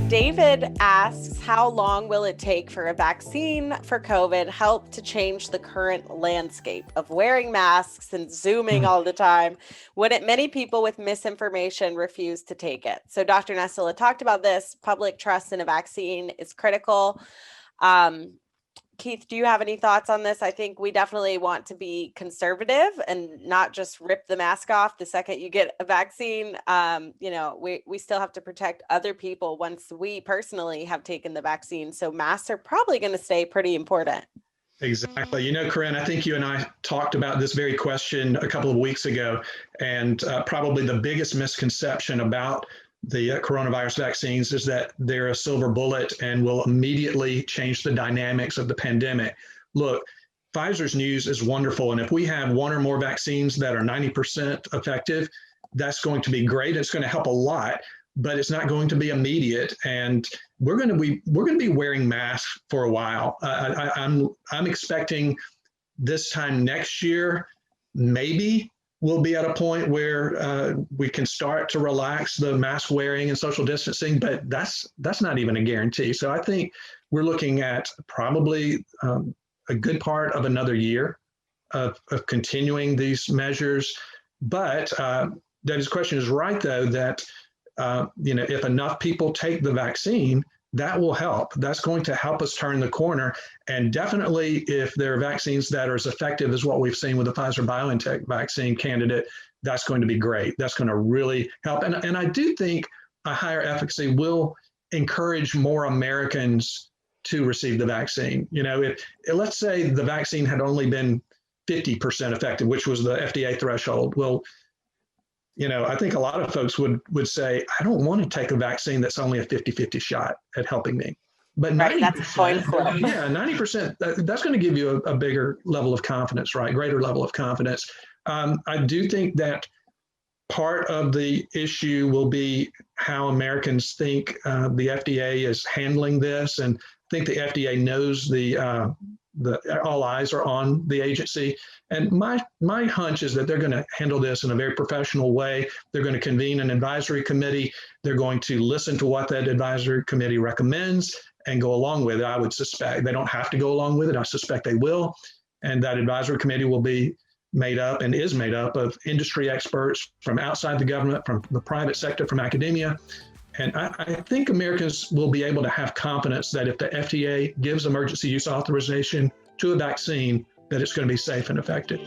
David asks, how long will it take for a vaccine for COVID help to change the current landscape of wearing masks and Zooming all the time? Wouldn't many people with misinformation refuse to take it? So Dr. Nessela talked about this. Public trust in a vaccine is critical. Keith, do you have any thoughts on this? I think we definitely want to be conservative and not just rip the mask off the second you get a vaccine. We still have to protect other people once we personally have taken the vaccine. So masks are probably going to stay pretty important. Exactly. You know, Corinne, I think you and I talked about this very question a couple of weeks ago, and probably the biggest misconception about the coronavirus vaccines is that they're a silver bullet and will immediately change the dynamics of the pandemic. Look, Pfizer's news is wonderful. And if we have one or more vaccines that are 90% effective, that's going to be great. It's going to help a lot, but it's not going to be immediate. And we're going to be wearing masks for a while. I'm expecting this time next year, maybe we'll be at a point where we can start to relax the mask wearing and social distancing, but that's not even a guarantee. So I think we're looking at probably a good part of another year of continuing these measures. But David's question is right, though, that if enough people take the vaccine, that will help. That's going to help us turn the corner. And definitely, if there are vaccines that are as effective as what we've seen with the Pfizer-BioNTech vaccine candidate, that's going to be great. That's going to really help. And I do think a higher efficacy will encourage more Americans to receive the vaccine. Let's say the vaccine had only been 50% effective, which was the FDA threshold. Well, I think a lot of folks would say, I don't want to take a vaccine that's only a 50-50 shot at helping me. But 90%, that's point for it. Yeah, 90%, that's going to give you a bigger level of confidence, right? Greater level of confidence. I do think that part of the issue will be how Americans think the FDA is handling this. And I think the FDA knows all eyes are on the agency. And my hunch is that they're going to handle this in a very professional way. They're going to convene an advisory committee. They're going to listen to what that advisory committee recommends and go along with it. I would suspect they don't have to go along with it. I suspect they will. And that advisory committee will be made up and is made up of industry experts from outside the government, from the private sector, from academia. And I think Americans will be able to have confidence that if the FDA gives emergency use authorization to a vaccine, that it's going to be safe and effective.